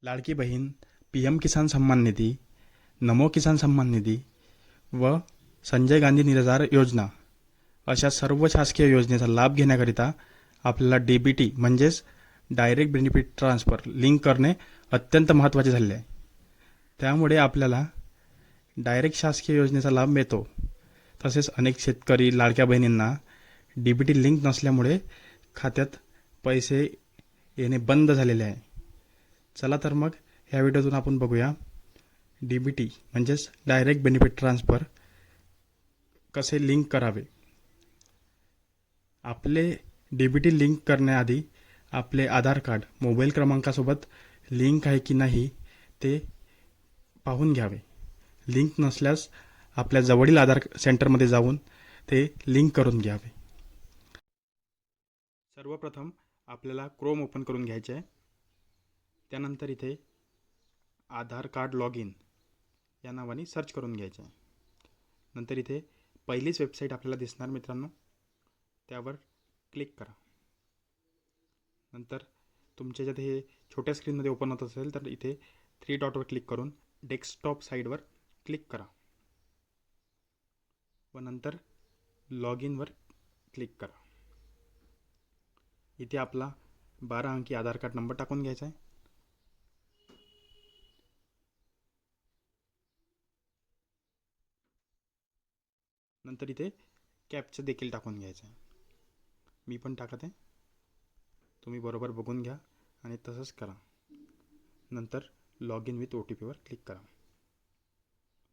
Ladki Bahin, PM किसान सन्मान निधी, नमो किसान सन्मान निधी व संजय गांधी निराधार योजना अशा सर्व शासकीय योजनेचा लाभ घेण्याकरिता आपल्याला DBT म्हणजेच डायरेक्ट बेनिफिट ट्रान्सफर लिंक करणे अत्यंत महत्त्वाचे झाले आहे. त्यामुळे आपल्याला डायरेक्ट शासकीय योजनेचा लाभ मिळतो. तसेच अनेक शेतकरी लाडक्या बहिणींना DBT लिंक नसल्यामुळे खात्यात पैसे येणे बंद झालेले आहे. चला तर मग ह्या व्हिडिओतून आपण बघूया DBT म्हणजेच डायरेक्ट बेनिफिट ट्रान्सफर कसे लिंक करावे. आपले DBT लिंक करण्याआधी आपले आधार कार्ड मोबाईल क्रमांकासोबत लिंक आहे की नाही ते पाहून घ्यावे. लिंक नसल्यास आपल्या जवळील आधार सेंटरमध्ये जाऊन ते लिंक करून घ्यावे. सर्वप्रथम आपल्याला क्रोम ओपन करून घ्यायचे आहे. त्यानंतर इथे आधार कार्ड लॉग इन या नावाने सर्च करून घ्यायचे आहे. नंतर इथे पहिलीच वेबसाईट आपल्याला दिसणार मित्रांनो, त्यावर क्लिक करा. नंतर तुमच्या ज्यात हे छोट्या स्क्रीनमध्ये ओपन होत असेल तर इथे 3 डॉटवर क्लिक करून डेस्कटॉप साईडवर क्लिक करा व नंतर लॉग इनवर क्लिक करा. इथे आपला 12 अंकी आधार कार्ड नंबर टाकून घ्यायचा आहे. नंतर इथे कॅप्चा देखील टाकून घ्यायचा आहे. मी पण टाकत आहे, तुम्ही बरोबर बघून घ्या आणि तसंच करा. नंतर लॉग इन विथ OTPवर क्लिक करा.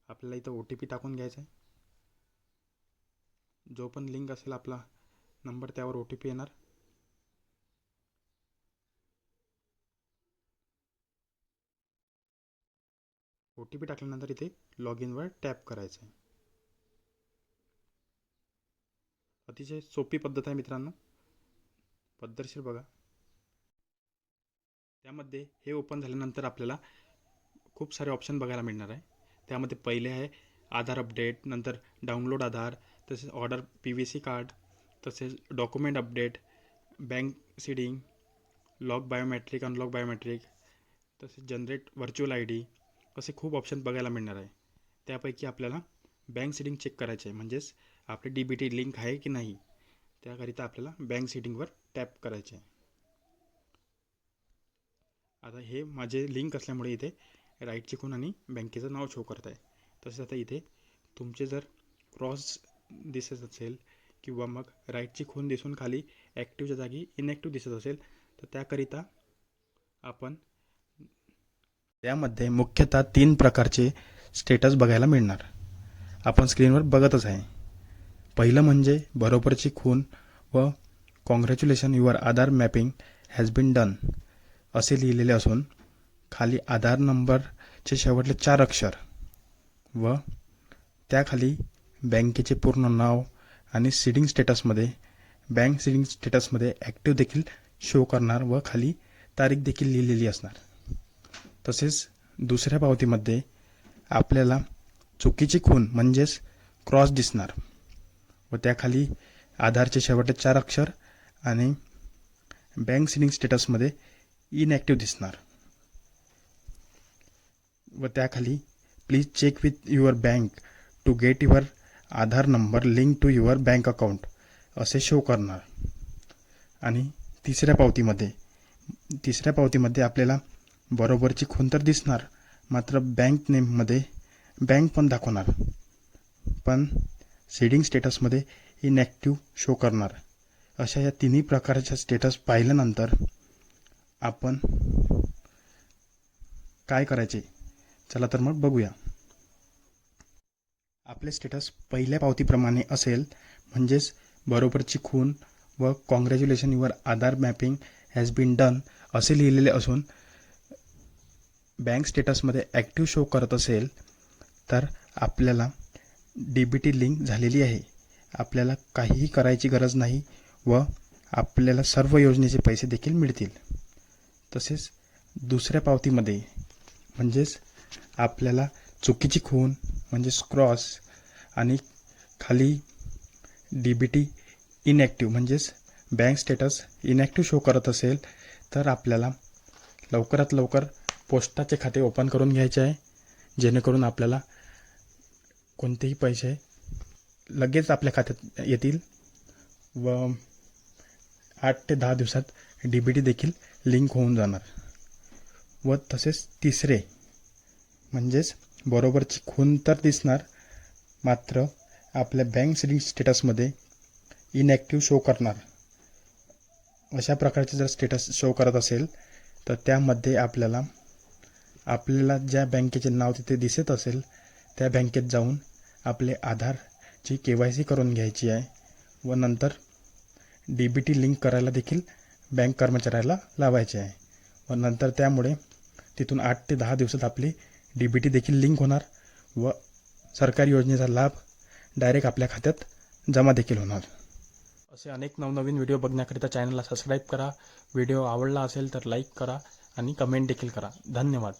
आपल्याला इथं OTP टाकून घ्यायचा आहे. जो पण लिंक असेल आपला नंबर त्यावर OTP येणार. OTP टाकल्यानंतर इथे लॉग इनवर टॅप करायचं आहे. अतिशय सोपी पद्धत आहे मित्रांनो, पद्धतशीर बघा. त्यामध्ये हे ओपन झाल्यानंतर आपल्याला खूप सारे ऑप्शन बघायला मिळणार आहे. त्यामध्ये पहिले आहे आधार अपडेट, नंतर डाउनलोड आधार, तसेच ऑर्डर PVC कार्ड, तसेच document update, bank seeding, lock biometric, unlock biometric, तसेच जनरेट व्हर्च्युअल ID असे खूप ऑप्शन बघायला मिळणार आहे. त्यापैकी आपल्याला बँक सीडिंग चेक करायचे आहे, म्हणजेच आपले DBT लिंक आहे की नाही. त्याकरिता आपल्याला बँक सीडिंगवर टॅप करायचे आहे. आता हे माझे लिंक असल्यामुळे इथे राईटची खूण आणि बँकेचं नाव शो करत आहे. तसेच आता इथे तुमचे जर क्रॉस दिसत असेल किंवा मग राईटची खूण दिसून खाली ॲक्टिव्हच्या जागी इनॲक्टिव्ह दिसत असेल तर त्याकरिता आपण त्यामध्ये मुख्यतः 3 प्रकारचे स्टेटस बघायला मिळणार. आपण स्क्रीनवर बघतच आहे. पहिलं म्हणजे बरोबरची खूण व congratulation your Aadhaar mapping has been done असे लिहिलेले असून खाली आधार नंबरचे शेवटले 4 अक्षर व त्याखाली बँकेचे पूर्ण नाव आणि सीडिंग स्टेटसमध्ये बँक सीडिंग स्टेटसमध्ये ॲक्टिव्ह देखील शो करणार व खाली तारीख देखील लिहिलेली असणार. तसेच दुसऱ्या पावतीमध्ये आपल्याला चुकीची खूण म्हणजेच क्रॉस दिसणार व त्याखाली आधारचे शेवटचे 4 अक्षर आणि बँक सीडिंग स्टेटसमध्ये इनॲक्टिव्ह दिसणार व त्याखाली please check with your bank to get your Aadhaar number link to your bank account असे शो करणार. आणि तिसऱ्या पावतीमध्ये आपल्याला बरोबरची खूण तर दिसणार, मात्र बँक नेममध्ये बँक पण दाखवणार, पण सीडिंग स्टेटसमध्ये इनॲक्टिव्ह शो करणार. अशा या तिन्ही प्रकारच्या स्टेटस पाहिल्यानंतर आपण काय करायचे, चला तर मग बघूया. आपले स्टेटस पहिल्या पावतीप्रमाणे असेल, म्हणजेच बरोबरची खूण व congratulation your Aadhaar mapping has been done असे लिहिलेले असून बँक स्टेटसमध्ये ॲक्टिव्ह शो करत असेल तर आपल्याला DBT लिंक झालेली आहे. आपल्याला काहीही करायची गरज नाही व आपल्याला सर्व योजनेचे पैसे देखील मिळतील. तसेच दुसऱ्या पावतीमध्ये म्हणजेच आपल्याला चुकीची खूण म्हणजेच क्रॉस आणि खाली DBT इनॲक्टिव्ह म्हणजेच बँक स्टेटस इनॲक्टिव्ह शो करत असेल तर आपल्याला लवकरात लवकर पोस्टाचे खाते ओपन करून घ्यायचे आहे, जेणेकरून आपल्याला कोणतेही पैसे लगेच आपल्या खात्यात येतील व 8 ते 10 दिवसात DBT देखील लिंक होऊन जाणार. व तसेच तिसरे म्हणजेच बरोबरची खूण तर दिसणार, मात्र आपल्या बँक सिलिंग स्टेटसमध्ये इनॅक्टिव्ह शो करणार. अशा प्रकारचे जर स्टेटस शो करत असेल तर त्यामध्ये आपल्याला ज्या बँकेचे नाव तिथे दिसत असेल त्या बँकेत जाऊन आपले आधारची KYC करून घ्यायची आहे व नंतर DBT लिंक करायला देखील बँक कर्मचाऱ्याला लावायचे आहे व नंतर त्यामुळे तिथून 8 ते 10 दिवसात आपली DBT देखील लिंक होणार व सरकारी योजनेचा लाभ डायरेक्ट आपल्या खात्यात जमा देखील होणार. असे अनेक नवनवीन व्हिडिओ बघण्याकरिता चॅनलला सबस्क्राईब करा. व्हिडिओ आवडला असेल तर लाईक करा आणि कमेंट देखील करा. धन्यवाद.